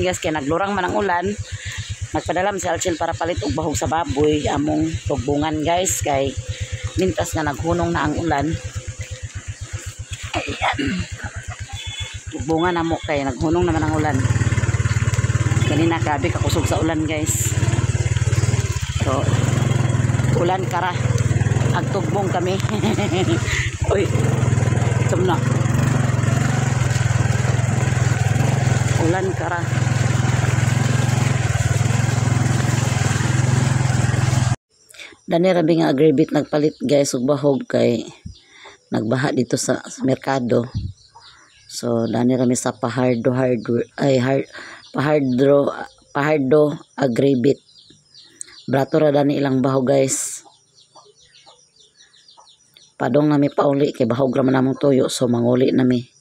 guys kay naglurang man ang ulan. Nagpadalam si Alchil para palit og bahog sa baboy among tugbungan guys kay mintas nga naghunong na ang ulan. Ayan. Tugbungan namo kay naghunong naman ang ulan. Kanina grabe kakusog sa ulan guys. So ulan kara agtugbong kami. Uy. Tumna. Ulan kara. Dani rabi nga agribit nagpalit guys og bahog kay nagbaha dito sa merkado. So dani rami sa pahardo agribit. Brato ra dani ilang bahog guys. Padong nami pauli kay bahog ra man namong tuyo so manguli nami.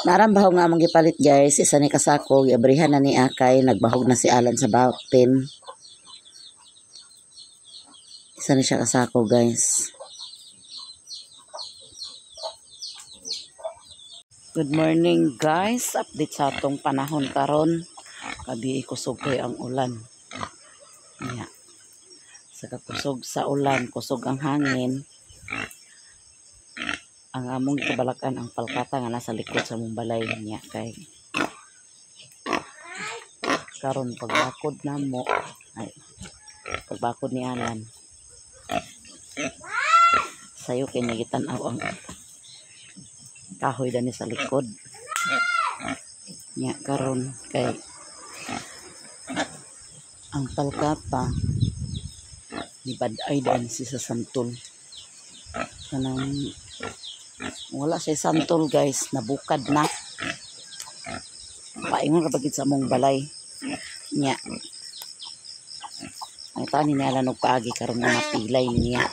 Narambahog nga among gipalit guys, isa ni kasako, giabrihan na ni Akay, nagbahog na si Alan sa batin. Isa ni siya kasako guys. Good morning guys, update sa atong panahon karon. Kabi kusog kay ang ulan. Nya. Sa kusog sa ulan, kusog ang hangin. Ang among kabalakan ang palkata nga nasa likod sa mong balay niya kay karon pagbakod namo ay pagbakod ni Alan sayo kay nagitan-aw ang kahoy dani sa likod niya karon kay ang palkata ni Baday dan si sa santol kanang wala siya santol guys, nabukad na. Paingon kapagid sa mong balay. Nya. Ang tani niya lang paagi karon nga napilay niya.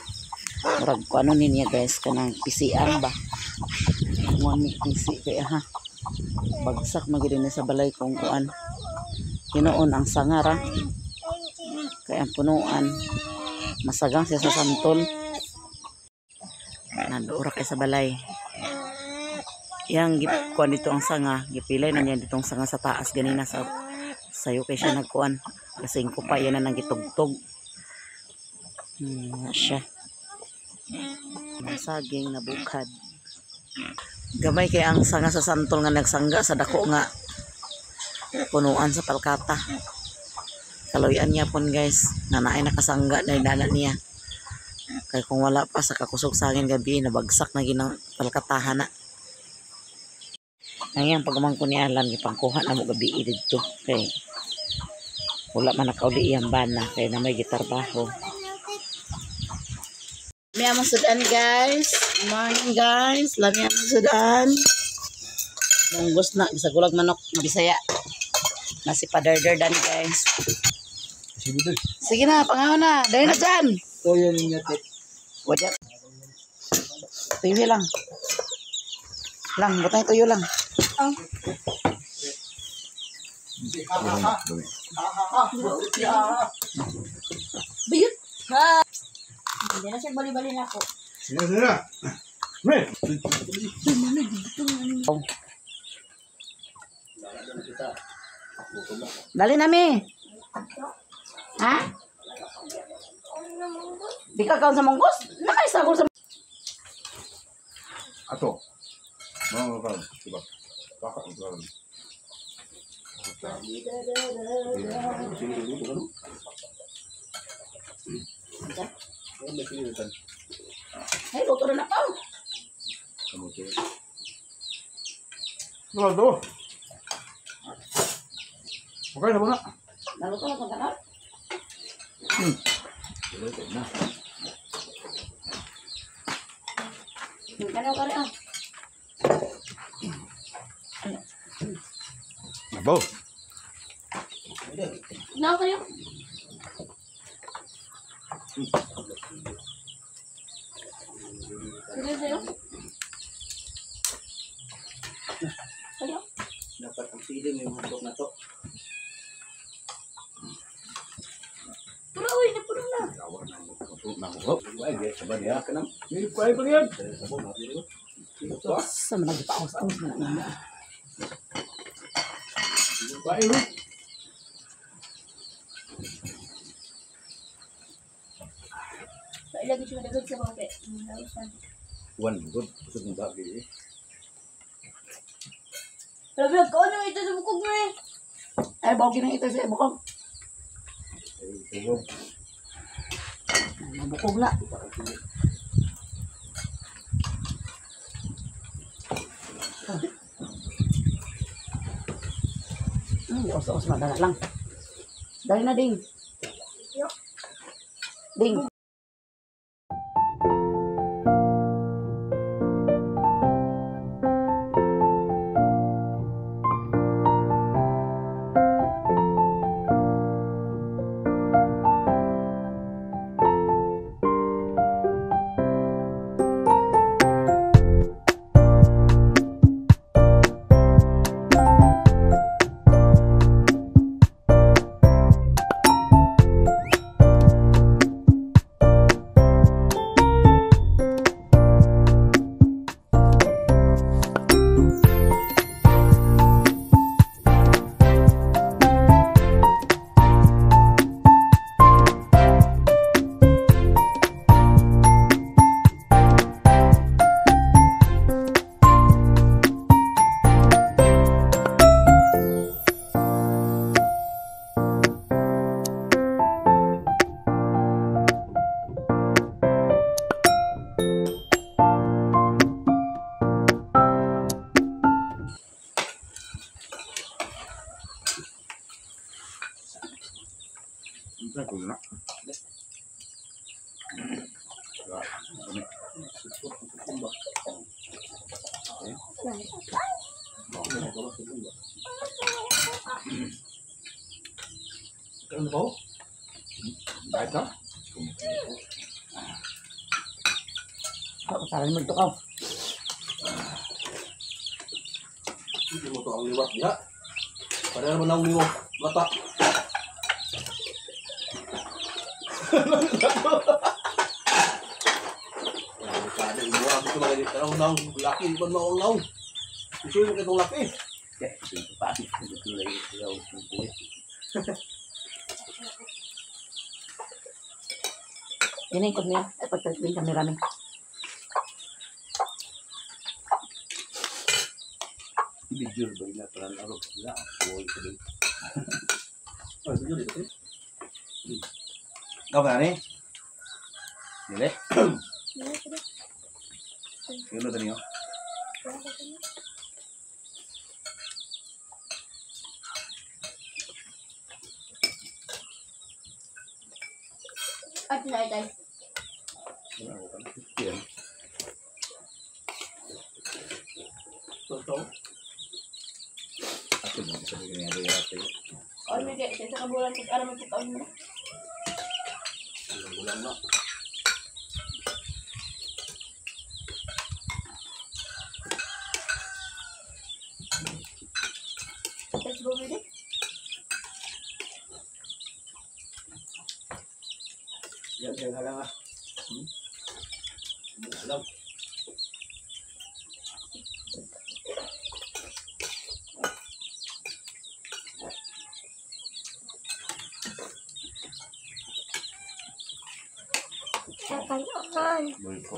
Murag ko ano niya guys, kanang pisian ba. Mo ni pisi kay ha. Bagsak magid ni sa balay kung kuan. Tinuon ang sangara. Kay ang punuan masagang siya sa santol. Nandoora kay sa balay. Yang kuan dito ang sanga, gipilay na niya ditong sanga sa taas ganina sa sayo kay siya nagkuan. Kasi ko pa yan na nagitugtog. Siya. Saging nabukad. Gamay kay ang sanga sa santol nga nagsangga sa dako nga punuan sa palkata. Kaloyan niya pon guys, nanaay nakasangga na inana niya. Kaya kung wala pa sa kakusog sa hangin gabi, nabagsak na ginang palkatahan na. Ngayon, pag umangko ni Alan, ipangkuha na mo gabi dito. Kaya wala man nakauli iyang bana, kaya na may gitar baho. May amang sudan guys. Morning guys. Lami amang sudan. Munggos na, bisa gulag manok, mabisaya. Nasi padardardan guys. Sige na, pangaw na. Dahil na dyan. Toyo ninyo, tit. Wadyat. Tuyo lang. Lang, butang tuyo lang. Oh. Biyut. Ha. Hindi na siya bali-bali na ako. Sina. Dali nami. Ha? Di ka kaon sa monggos? Nakaisagol sa Ato. Mga kaon. Diba? Baka ang kaon. Ay, luto na na pa. Luto. Okay na ba na? Naluto na kung tagal? Luto na. Kanaw ka rin ah. Nabaw. Naw kayo. Sige sa'yo. Ano? Dapat ang pili may muntok na to. Pura, uy, napuno na. Ay, guys, sabi niya. May kuhay pa yan. Sa mga nagpaos-aos na naman. Kuhay mo. Ilagay siya dagdag sa bangke. One good. Gusto mong bagay eh. Grabe, ano ito sa bukog mo eh. Ay, bawag na ito sa bukog. Siguro. Mabukog na. Os-os madala lang. Dali na, Ding. Ding. Ano ba? Bakit ka? Saran mo ito ka. Hindi mo to ang liwat niya. Para naman ang liwat. Mata. Kada ibuwa ko ito mga dito. Ang laki. Di ba naong naong? Gusto mo itong laki. Inikot niya. Ay, pagtatlin kami rami. Video ba na para laro sila. Boy ko din. Oh, ito yun dito. Kau ba ni? Dile. Kilo tadi yo. At na ito. Yan. Ito. Ako din sa bigyan niya ate. O, may kaya ito sa kabulan. Alam mo ito taon mo. Bulan na. Tapos bumili. Yan lang ah. Alam. Boy ko.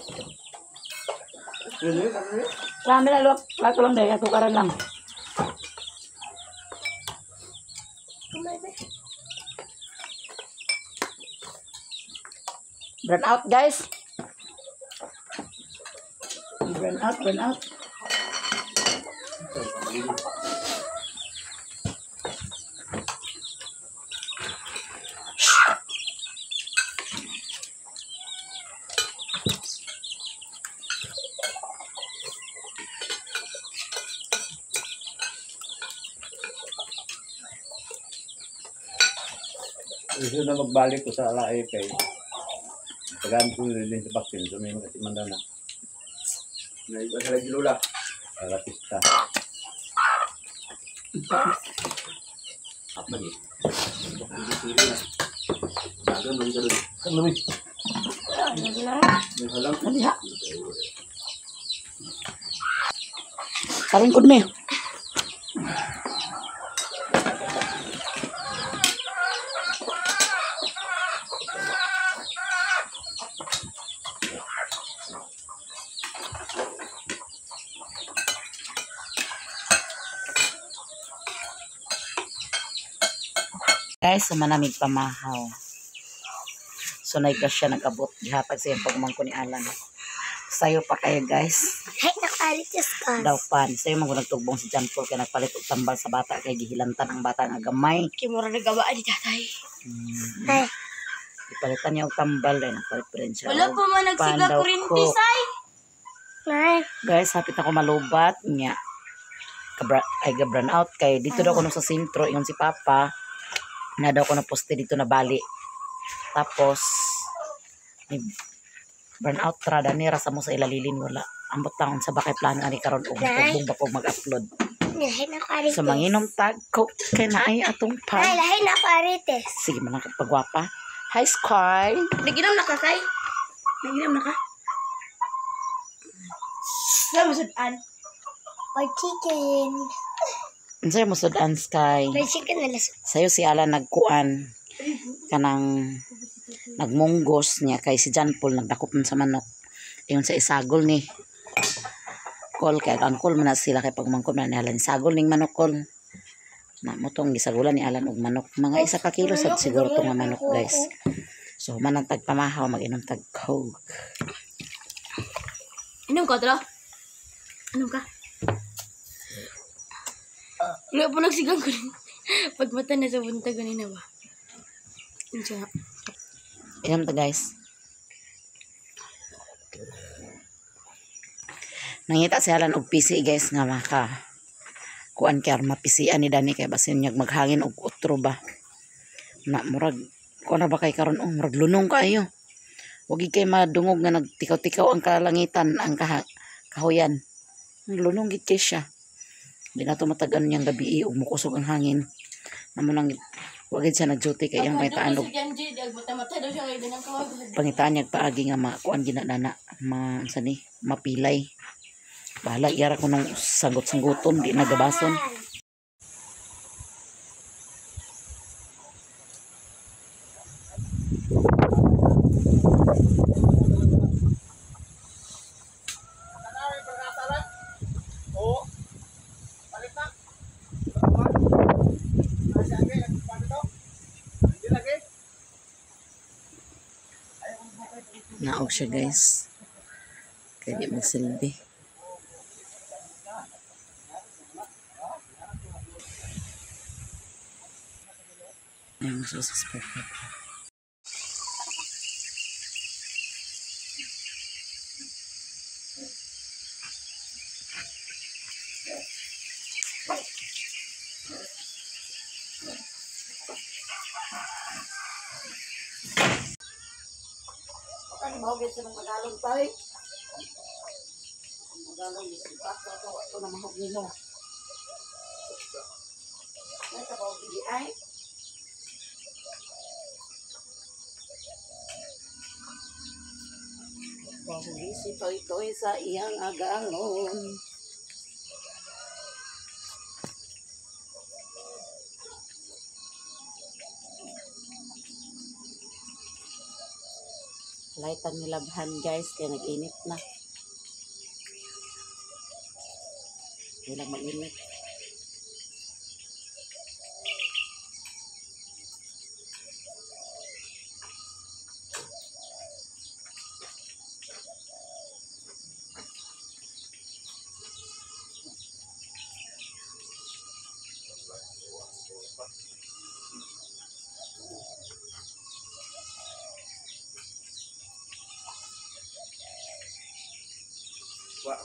Ini kan ini. Rami na, look. Lato lang dahil. Tukaran lang. Burn out, guys. Burn out, burn out. Gusto na magbalik ko sa alae kay tagaan ko din sa vaccine. So may mga timanda na. Naiba sa lagi lula. Arapista. Apa ni? Dagan man ka rin. Kan lumi. May halang. Kaliha. Karon kud me. Guys, manamig pamahaw. So, siya nagabot. Gihatag sa yung pagmangko ni Alan. Sayo pa kayo, guys. Hey, nakalitis ka. Daw pan. Sayo mga nagtugbong si John Paul kaya nagpalit og tambal sa bata kay gihilantan ang bata nga gamay. Kimura nagawaan ni tatay. Ay. Ipalitan niya og tambal eh. Nagpalit pa rin siya. Wala og pa man nagsiga pan daw kurintis ko. ay. Nay. Guys, hapit ako malubat niya. Gabran out kay dito daw ko nung sa sentro yung si Papa na daw ko na poste dito na bali. Tapos ni burn out trada ni rasa mo sa ilalilin wala. Ambot taon sa bakay plano ani karon og tugbong ba pag mag-upload. Lahi nakalitis. Sa manginom tag coke kay naay atong Ay, pan. lahi nakalitis. Sige man ang pagwapa. Hi Sky. Naginom na ka kay? Naginom na ka? Saan mo sudan? Or chicken. Unsay mo sudan Sky? May chicken na laso. Sayo si Alan nagkuan kanang nagmunggos niya kay si John Paul nagdakop man sa manok. Ayun sa isagol ni Kol kay ang Kol man na sila kay pagmangkon man ni Alan sagol ning manok Kol. Na mo tong gisagulan ni Alan og manok. Mga 1 ka kilo sad siguro tong nga manok guys. So man ang tagpamahaw mag-inom tag coke. Inom ka, tala? Inom ka? Wala po nagsigang ko rin. Pagmata na sa bunta ganina ba? Yun siya. Inom ta guys. Nangita si Alan og PC guys nga maka kuan kay mapisian ni Dani kay basin niya maghangin og utro ba. Na murag kuan na ba kay karon murag lunong kaayo. Wag kay madungog nga nagtikaw-tikaw ang kalangitan ang kahoyan. Lunong gid kay siya. Di na to matagan niyang gabi ug mukusog ang hangin. Namo nang wag gid siya nag-duty kay iyang pangitaan og pangitaan niya paagi nga makuan ginadana sa ni mapilay. Bahala iyara ko nung sanggot-sangguton di nagabason. Naog siya guys. Kaya di magsilbi. Ayun, suspect. Ano ba gid sa Tagalog pa eh? Tagalog is basta to na mahog nimo. Ay ta ba gid ay? Bahuli si Toy sa iyang agalon. Laitan nilabhan guys, kaya nag-init na. Hindi lang mag-init. Wow.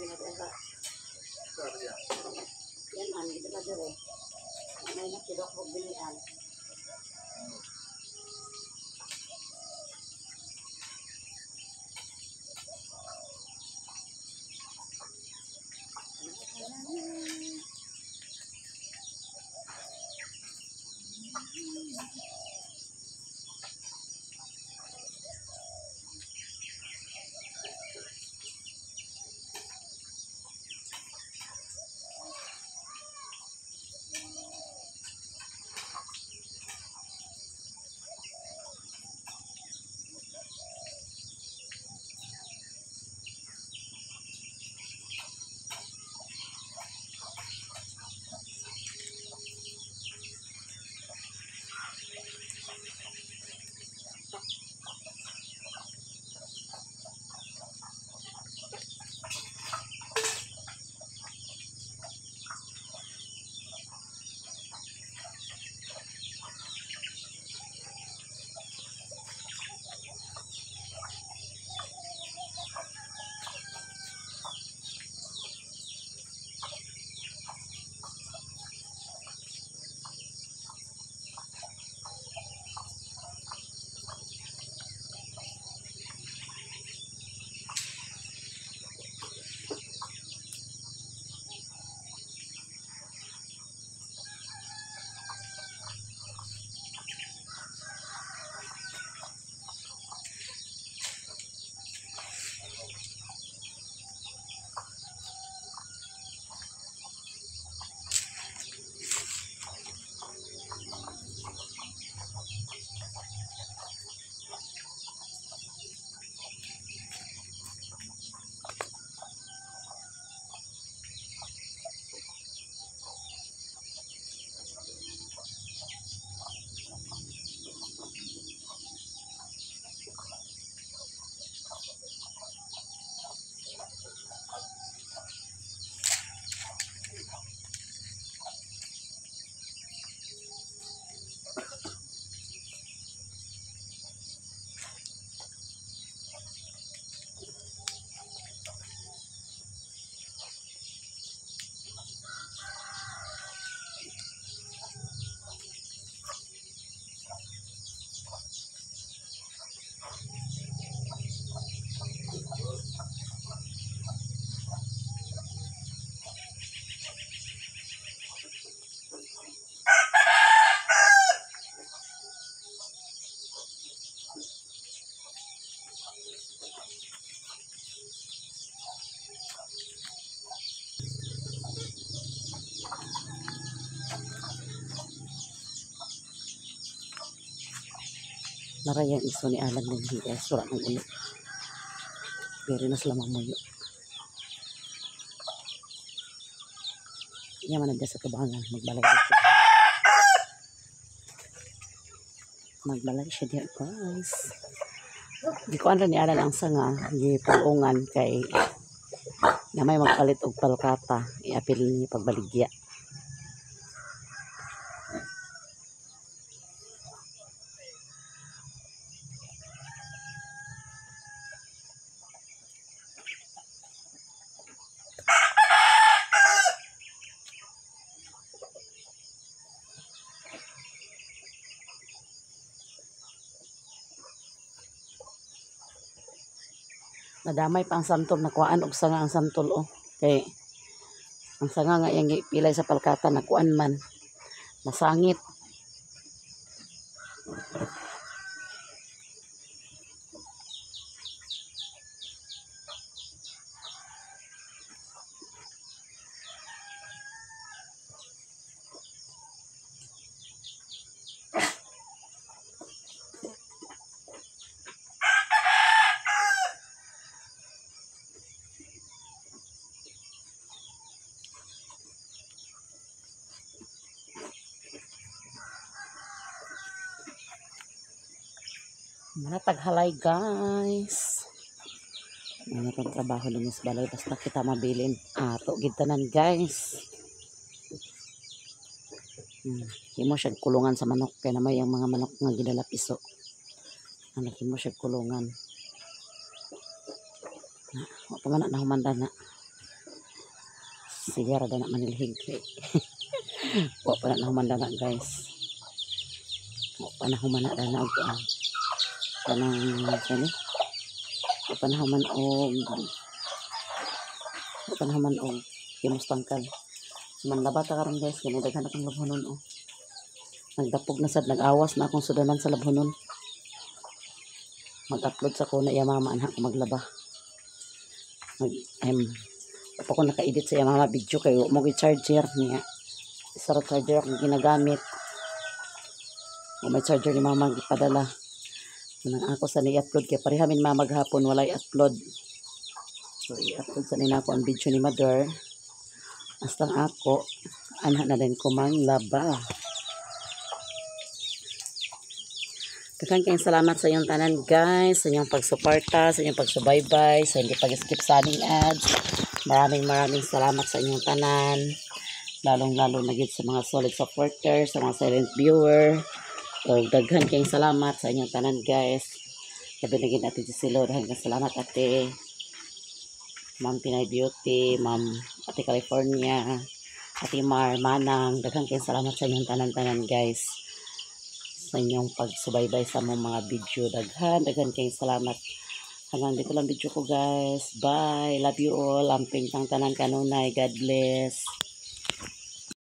Yan man, ito na dire. May nakidok mo bilian. Narayang iso ni Alan ng DS. Sura ng ulo. Pero na sila mamuyo. Iya man sa kabangan. Magbalay siya. Magbalay siya diya guys. Di ko ano ni Alan ang sanga. Di pag-ungan kay na may magpalit og palkata. Iapil ni pagbaligya. Nadamay pa ang santol, nakuhaan og sanga ang santol oh. Kay ang sanga nga yang pilay sa palkata nakuan man. Nasangit. Manatag halay guys. Manatag trabaho din sa balay basta kita mabilin. Ato gid tanan guys. Himo siya kulungan sa manok kay na may ang mga manok nga gidala piso. Anak himo siya kulungan. Wa pa man na humanda na. Sige ra na manilhig kay. Wa pa na human na guys. Wa pa na human na og kanang kani. Wa pa na human og kimos tangkal. Manlaba ta karon guys, kani daghan akong labhonon oh. Nagdapog na sad, nag-awas na akong sudanan sa labhonon. Mag-upload sa ko na iya mama anak maglaba. Pa ko naka-edit sa iya mama video kay mo gi charger niya. Isa ra charger akong ginagamit. O may charger ni mama gipadala. Nang ako sa ni-upload kay parehamin mama maghapon walay upload. So i-upload sa nina ako ang video ni mother. Hasta ako, anak na din ko manglaba. Daghang kayong salamat sa inyong tanan guys, sa inyong pagsuporta, sa inyong pagsubaybay, sa hindi pag-skip sa aning ads. Maraming salamat sa inyong tanan. Lalong-lalo na gid sa mga solid supporters, sa mga silent viewer. O daghan kayong salamat sa inyong tanan guys. Labi na gid natin si Lord. Daghang salamat ate. Ma'am Pinay Beauty, Ma'am Ate California, Ate Mar, Manang, daghang kayong salamat sa inyong tanan-tanan guys. Sa inyong pagsubaybay sa mga video, daghan kayong salamat. Hanggang dito lang video ko guys. Bye, love you all. Amping tang tanan kanunay. God bless.